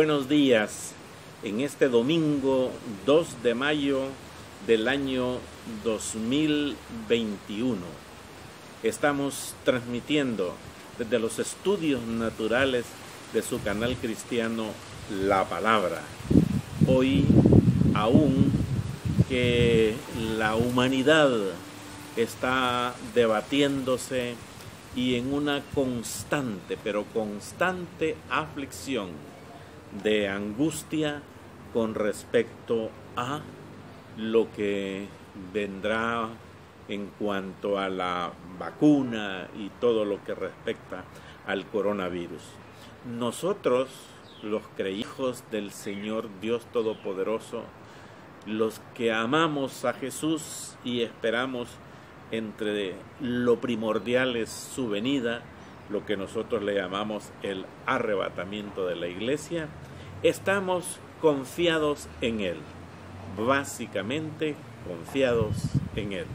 buenos días en este domingo 2 de mayo del año 2021. Estamos transmitiendo desde los estudios naturales de su canal cristiano La Palabra. Hoy, aún que la humanidad está debatiéndose y en una constante, pero constante aflicción de angustia con respecto a lo que vendrá en cuanto a la vacuna y todo lo que respecta al coronavirus. Nosotros, los hijos del Señor Dios Todopoderoso, los que amamos a Jesús y esperamos entre lo primordial es su venida, lo que nosotros le llamamos el arrebatamiento de la iglesia, estamos confiados en Él, básicamente confiados en Él.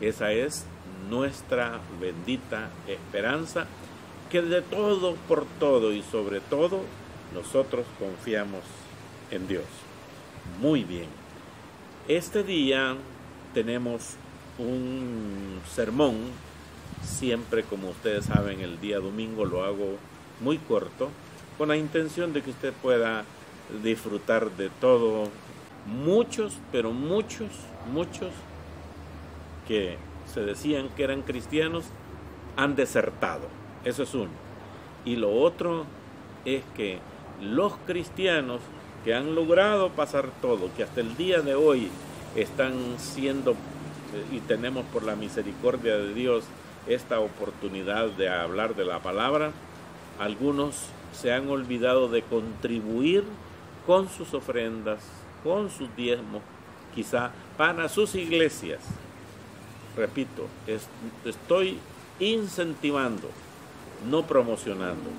Esa es nuestra bendita esperanza, que de todo por todo y sobre todo nosotros confiamos en Dios. Muy bien, este día tenemos un sermón. Siempre, como ustedes saben, el día domingo lo hago muy corto, con la intención de que usted pueda disfrutar de todo. Muchos, pero muchos que se decían que eran cristianos han desertado. Eso es uno. Y lo otro es que los cristianos que han logrado pasar todo, que hasta el día de hoy están siendo, y tenemos por la misericordia de Dios esta oportunidad de hablar de la palabra, algunos se han olvidado de contribuir con sus ofrendas, con sus diezmos, quizá para sus iglesias. Repito, estoy incentivando, no promocionando.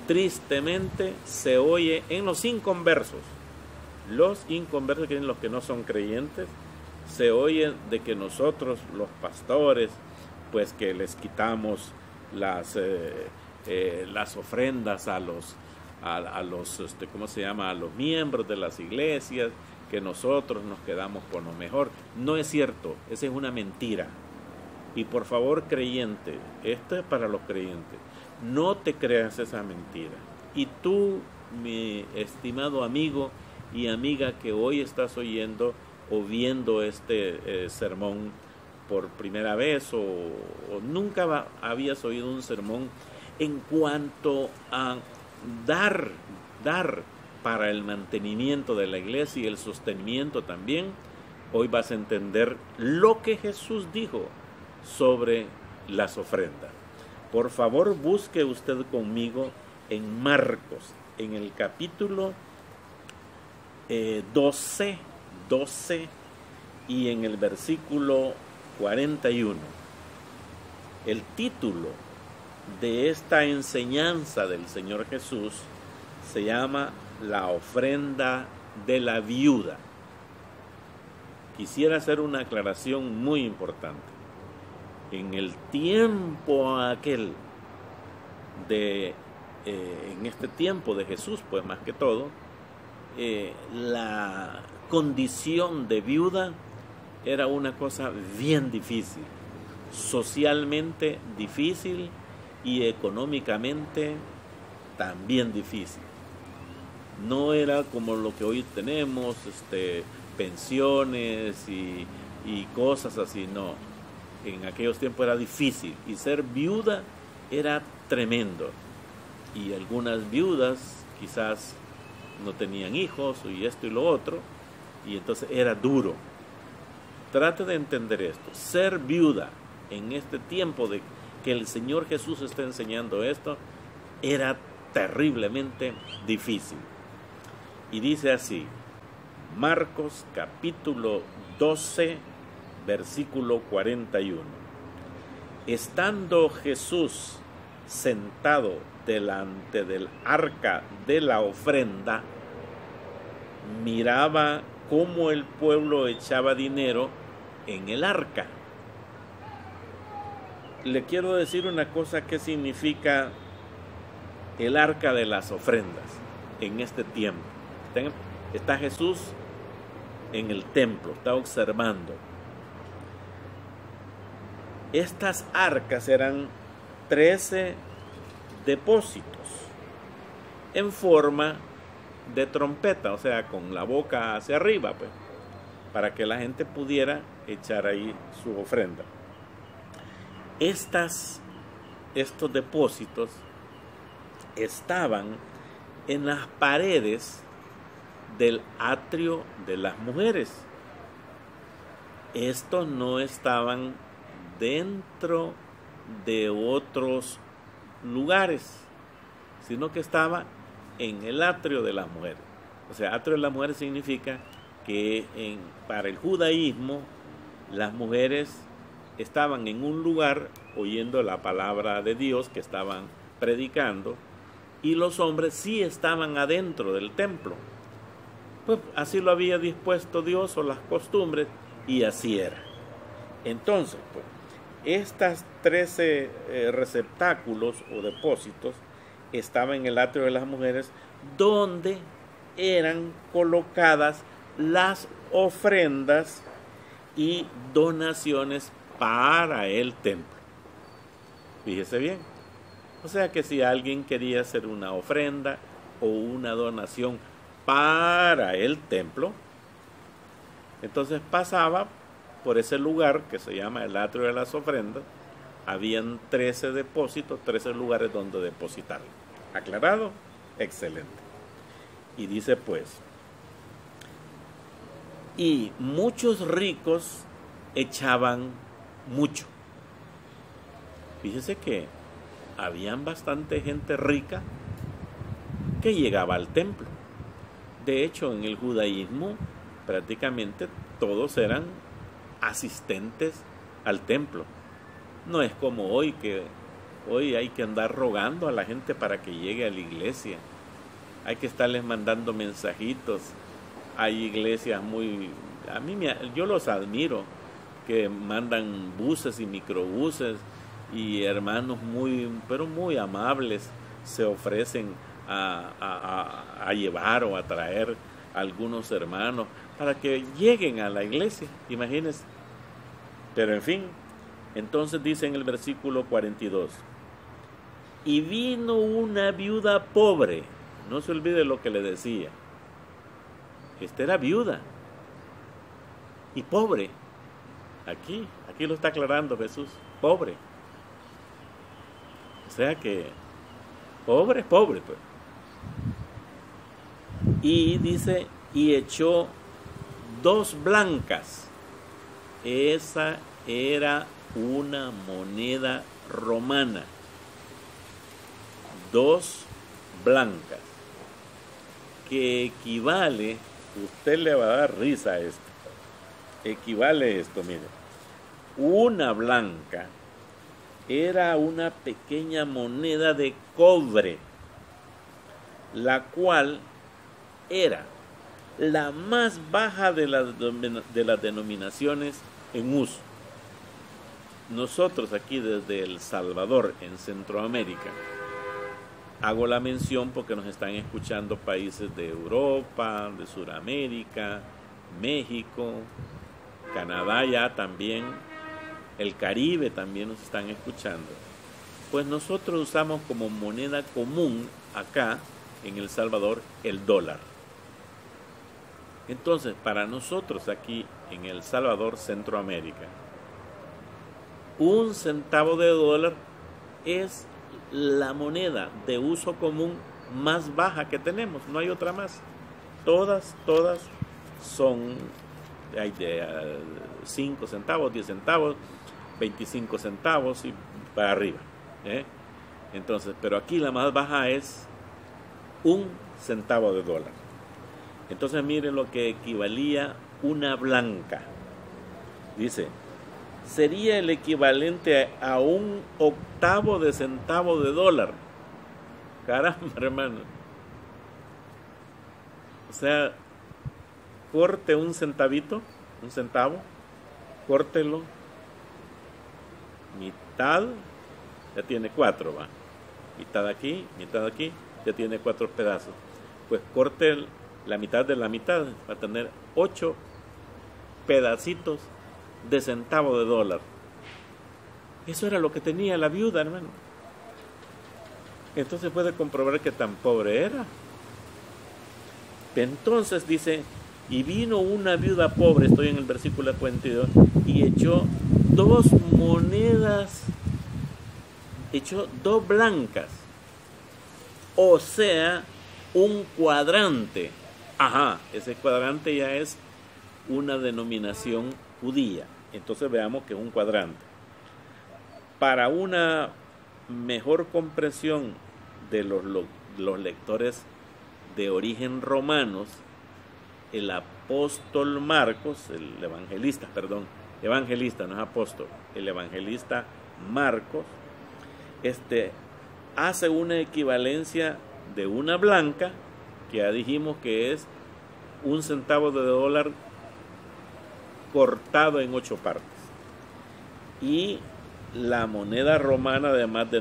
Tristemente se oye en los inconversos, que son los que no son creyentes, se oye de que nosotros, los pastores, pues que les quitamos las ofrendas a los miembros de las iglesias, que nosotros nos quedamos con lo mejor. No es cierto, esa es una mentira. Y por favor, creyente, esto es para los creyentes, no te creas esa mentira. Y tú, mi estimado amigo y amiga que hoy estás oyendo o viendo este sermón por primera vez o nunca habías oído un sermón en cuanto a dar para el mantenimiento de la iglesia y el sostenimiento también, hoy vas a entender lo que Jesús dijo sobre las ofrendas. Por favor, busque usted conmigo en Marcos, en el capítulo 12 y en el versículo 41. El título de esta enseñanza del Señor Jesús se llama La ofrenda de la viuda. Quisiera hacer una aclaración muy importante. En el tiempo aquel en este tiempo de Jesús, pues más que todo, la condición de viuda era una cosa bien difícil, socialmente difícil y económicamente también difícil. No era como lo que hoy tenemos, pensiones y cosas así, no. En aquellos tiempos era difícil y ser viuda era tremendo. Y algunas viudas quizás no tenían hijos y esto y lo otro, y entonces era duro. Trate de entender esto. Ser viuda en este tiempo de que el Señor Jesús está enseñando esto, era terriblemente difícil. Y dice así, Marcos capítulo 12, versículo 41. Estando Jesús sentado delante del arca de la ofrenda, miraba cómo el pueblo echaba dinero en el arca. Le quiero decir una cosa que significa el arca de las ofrendas. en este tiempo. Está Jesús en el templo, está observando. Estas arcas eran 13 depósitos en forma de trompeta, o sea, con la boca hacia arriba, pues, para que la gente pudiera echar ahí su ofrenda. Estos depósitos estaban en las paredes del atrio de las mujeres. Estos no estaban dentro de otros lugares, sino que estaba en el atrio de las mujeres. O sea, atrio de las mujeres significa que para el judaísmo las mujeres estaban en un lugar oyendo la palabra de Dios que estaban predicando, y los hombres sí estaban adentro del templo. Pues así lo había dispuesto Dios, o las costumbres, y así era. Entonces, pues, estas 13 receptáculos o depósitos estaban en el atrio de las mujeres, donde eran colocadas las ofrendas y donaciones para el templo. Fíjese bien. O sea que si alguien quería hacer una ofrenda o una donación para el templo, entonces pasaba por ese lugar que se llama el atrio de las ofrendas. Habían 13 depósitos, 13 lugares donde depositarlo. ¿Aclarado? Excelente. Y dice pues, y muchos ricos echaban mucho. Fíjese que habían bastante gente rica que llegaba al templo. De hecho, en el judaísmo prácticamente todos eran asistentes al templo. No es como hoy, que hoy hay que andar rogando a la gente para que llegue a la iglesia. Hay que estarles mandando mensajitos. Hay iglesias yo los admiro, que mandan buses y microbuses, y hermanos pero muy amables se ofrecen a llevar o a traer a algunos hermanos para que lleguen a la iglesia, imagínense. Pero en fin, entonces dice en el versículo 42, y vino una viuda pobre. No se olvide lo que le decía. Esta era viuda y pobre. Aquí lo está aclarando Jesús, pobre. O sea que pobre, pues. Y dice, y echó 2 blancas. Esa era una moneda romana. 2 blancas, que equivale, usted le va a dar risa a esto, equivale esto, mire, una blanca era una pequeña moneda de cobre, la cual era la más baja de las denominaciones en uso. Nosotros aquí desde El Salvador, en Centroamérica, hago la mención porque nos están escuchando países de Europa, de Sudamérica, México, Canadá ya también, el Caribe también nos están escuchando. Pues nosotros usamos como moneda común acá en El Salvador el dólar. Entonces, para nosotros aquí en El Salvador, Centroamérica, 1 centavo de dólar es la moneda de uso común más baja que tenemos, no hay otra más. Todas son, hay de 5 centavos, 10 centavos, 25 centavos y para arriba. Entonces, pero aquí la más baja es 1 centavo de dólar. Entonces miren lo que equivalía una blanca. Dice, sería el equivalente a 1/8 de centavo de dólar. Caramba, hermano. O sea, corte 1 centavito, 1 centavo, córtelo mitad, ya tiene 4, va. Mitad aquí, ya tiene 4 pedazos. pues corte la mitad de la mitad, va a tener 8 pedacitos de centavo de dólar. Eso era lo que tenía la viuda, hermano. Entonces puede comprobar que tan pobre era. Entonces dice, y vino una viuda pobre, estoy en el versículo 42, y echó 2 monedas, echó 2 blancas, o sea, un cuadrante. Ajá, ese cuadrante ya es una denominación judía. Entonces veamos que es un cuadrante. Para una mejor comprensión de los lectores de origen romanos, el apóstol Marcos, el evangelista, no es apóstol, el evangelista Marcos, hace una equivalencia de una blanca, que ya dijimos que es un centavo de dólar cortado en 8 partes, y la moneda romana de más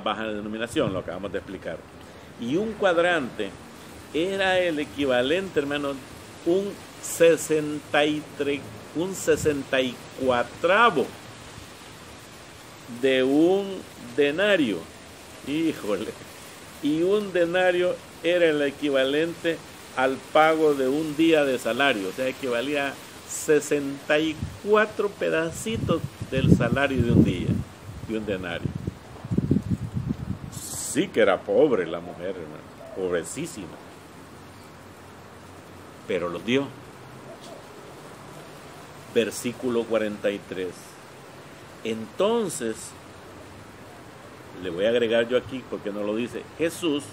baja denominación, lo acabamos de explicar. Y un cuadrante era el equivalente, hermano, un 64avo de un denario. Híjole. Y un denario era el equivalente al pago de un día de salario, o sea, equivalía a 64 pedacitos del salario de un día, de un denario. Sí que era pobre la mujer, hermano, pobrecísima, pero lo dio. Versículo 43. Entonces, le voy a agregar yo aquí porque no lo dice, Jesús,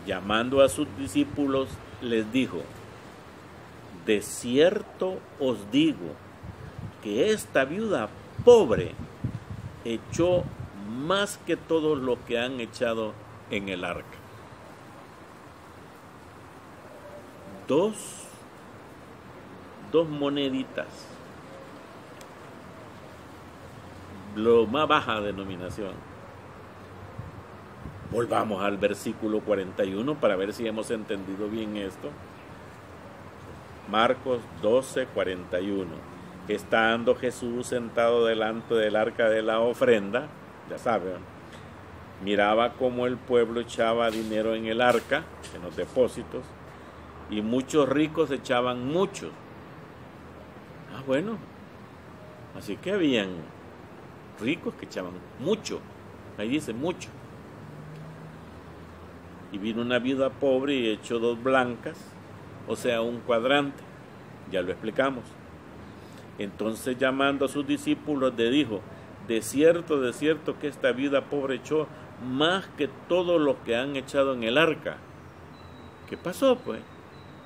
llamando a sus discípulos, les dijo, de cierto os digo que esta viuda pobre echó más que todos los que han echado en el arca. 2 moneditas, lo más baja denominación. Volvamos al versículo 41 para ver si hemos entendido bien esto. Marcos 12:41. Estando Jesús sentado delante del arca de la ofrenda, ya saben, miraba cómo el pueblo echaba dinero en el arca, en los depósitos, y muchos ricos echaban mucho. Bueno, así que habían ricos que echaban mucho, ahí dice mucho. Y vino una viuda pobre y echó 2 blancas, o sea, un cuadrante, ya lo explicamos. Entonces, llamando a sus discípulos, le dijo, de cierto que esta viuda pobre echó más que todos los que han echado en el arca. ¿Qué pasó, pues?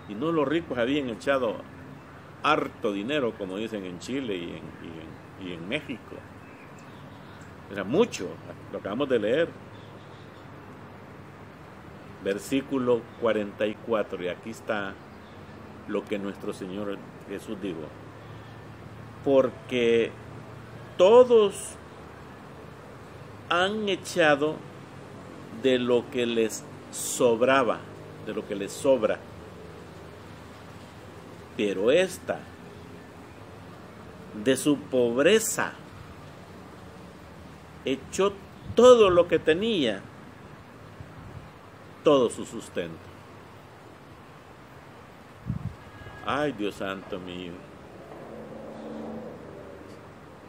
Y no los ricos habían echado harto dinero, como dicen en Chile y en México. Era mucho, lo acabamos de leer. Versículo 44, y aquí está lo que nuestro Señor Jesús dijo. Porque todos han echado de lo que les sobraba, de lo que les sobra. Pero esta, de su pobreza, echó todo lo que tenía, todo su sustento. Ay, Dios santo mío.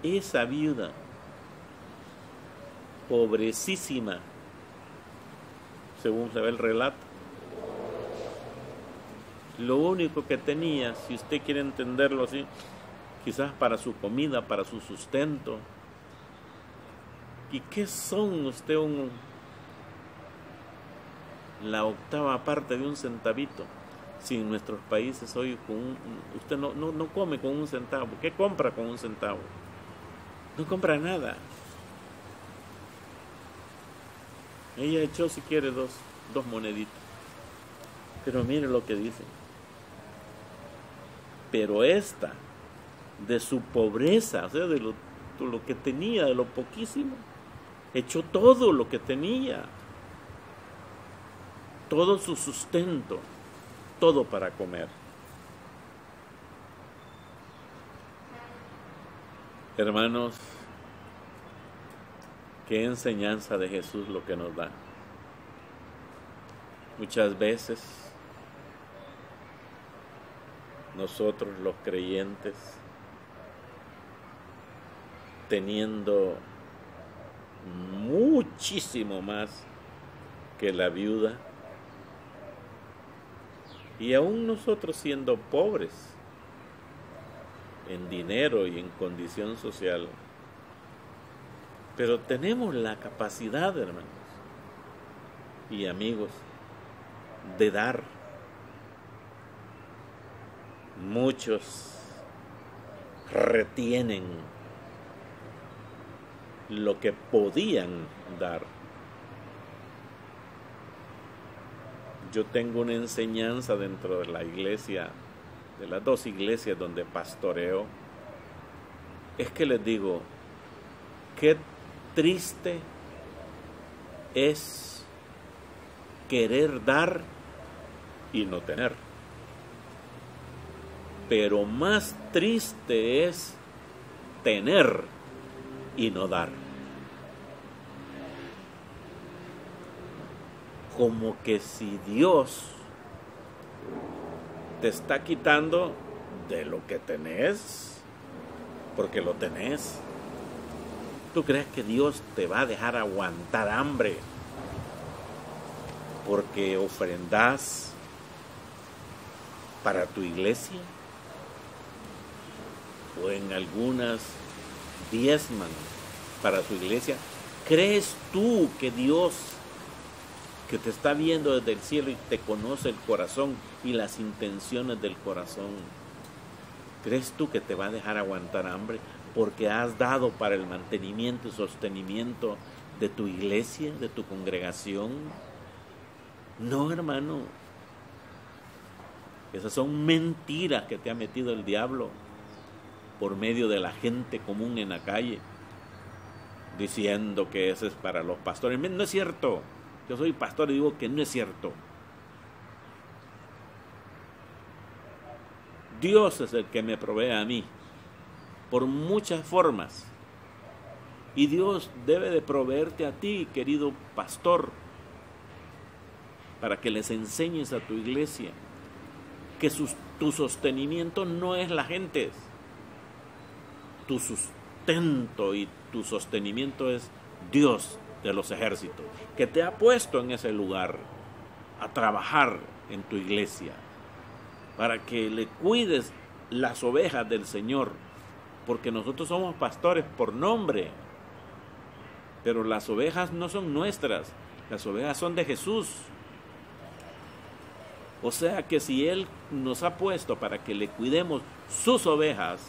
Esa viuda, pobrecísima, según se ve el relato, lo único que tenía, si usted quiere entenderlo así, quizás para su comida, para su sustento. ¿Y qué son usted la octava parte de un centavito? Si en nuestros países hoy usted no come con un centavo, ¿qué compra con un centavo? No compra nada. Ella echó, si quiere, dos moneditas. Pero mire lo que dice. Pero esta, de su pobreza, o sea, de lo que tenía, de lo poquísimo, echó todo lo que tenía. todo su sustento, todo para comer. Hermanos, qué enseñanza de Jesús lo que nos da. Muchas veces nosotros los creyentes, teniendo muchísimo más que la viuda, y aún nosotros siendo pobres en dinero y en condición social, pero tenemos la capacidad, hermanos y amigos, de dar. Muchos retienen lo que podían dar. Yo tengo una enseñanza dentro de la iglesia, de las 2 iglesias donde pastoreo, es que les digo, qué triste es querer dar y no tener. Pero más triste es tener y no dar. Como que si Dios te está quitando de lo que tenés, porque lo tenés. ¿Tú crees que Dios te va a dejar aguantar hambre porque ofrendas para tu iglesia? O en algunas diezman para su iglesia. ¿Crees tú que Dios, que te está viendo desde el cielo y te conoce el corazón y las intenciones del corazón, crees tú que te va a dejar aguantar hambre porque has dado para el mantenimiento y sostenimiento de tu iglesia, de tu congregación? No, hermano. Esas son mentiras que te ha metido el diablo por medio de la gente común en la calle, diciendo que eso es para los pastores. No es cierto. Yo soy pastor y digo que no es cierto. Dios es el que me provee a mí por muchas formas. Y Dios debe de proveerte a ti, querido pastor, para que les enseñes a tu iglesia que tu sostenimiento no es la gente. Tu sustento y tu sostenimiento es Dios de los ejércitos, que te ha puesto en ese lugar a trabajar en tu iglesia, para que le cuides las ovejas del Señor, porque nosotros somos pastores por nombre, pero las ovejas no son nuestras, las ovejas son de Jesús. O sea que si Él nos ha puesto para que le cuidemos sus ovejas,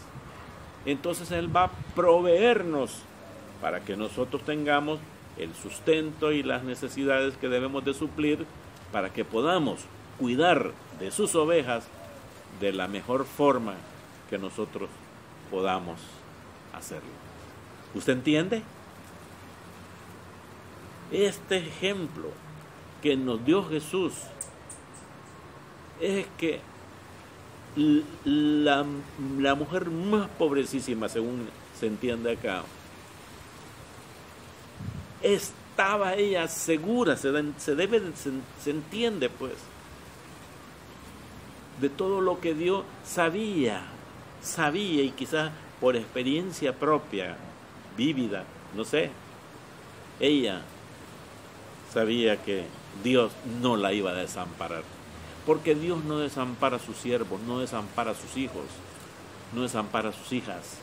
entonces Él va a proveernos para que nosotros tengamos el sustento y las necesidades que debemos de suplir para que podamos cuidar de sus ovejas de la mejor forma que nosotros podamos hacerlo. ¿Usted entiende? Este ejemplo que nos dio Jesús es que la mujer más pobrecísima, según se entiende acá, estaba ella segura, se entiende pues, de todo lo que Dios sabía y quizás por experiencia propia, vívida, no sé, ella sabía que Dios no la iba a desamparar. Porque Dios no desampara a sus siervos, no desampara a sus hijos, no desampara a sus hijas.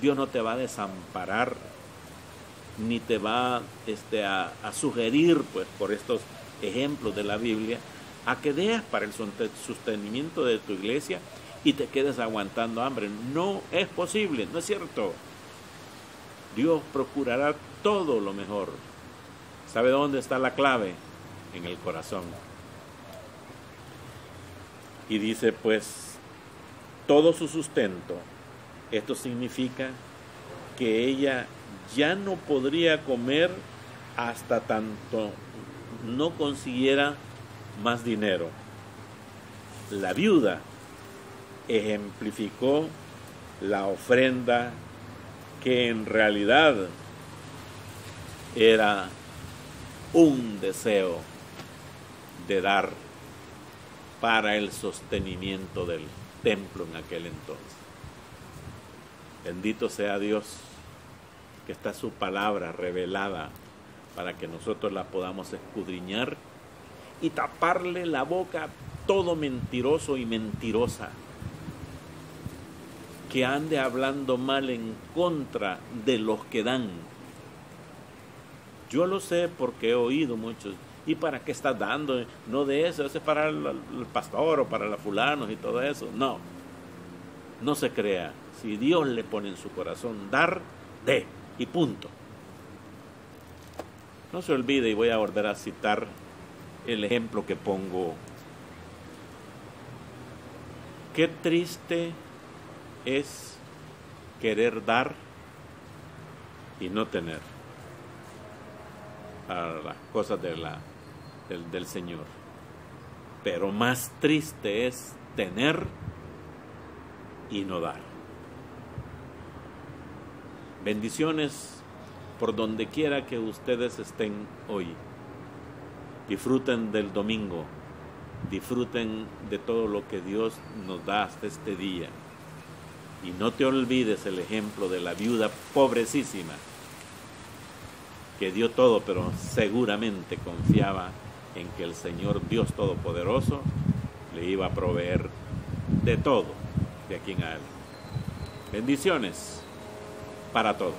Dios no te va a desamparar, ni te va a sugerir, pues, por estos ejemplos de la Biblia, a que dejes para el sostenimiento de tu iglesia y te quedes aguantando hambre. No es posible, no es cierto. Dios procurará todo lo mejor. ¿Sabe dónde está la clave? En el corazón. Y dice, pues, todo su sustento. Esto significa que ella ya no podría comer hasta tanto no consiguiera más dinero. La viuda ejemplificó la ofrenda que en realidad era un deseo de dar para el sostenimiento del templo en aquel entonces. Bendito sea Dios, que está su palabra revelada para que nosotros la podamos escudriñar y taparle la boca a todo mentiroso y mentirosa que ande hablando mal en contra de los que dan. Yo lo sé porque he oído muchos. ¿Y para qué estás dando? No de eso es para el pastor o para los fulanos y todo eso. No, no se crea. Si Dios le pone en su corazón dar, dé y punto. No se olvide, y voy a volver a citar el ejemplo que pongo. Qué triste es querer dar y no tener para las cosas del Señor. Pero más triste es tener y no dar. Bendiciones por donde quiera que ustedes estén hoy. Disfruten del domingo. Disfruten de todo lo que Dios nos da hasta este día. Y no te olvides el ejemplo de la viuda pobrecísima que dio todo, pero seguramente confiaba en que el Señor Dios Todopoderoso le iba a proveer de todo de aquí en adelante. Bendiciones para todos.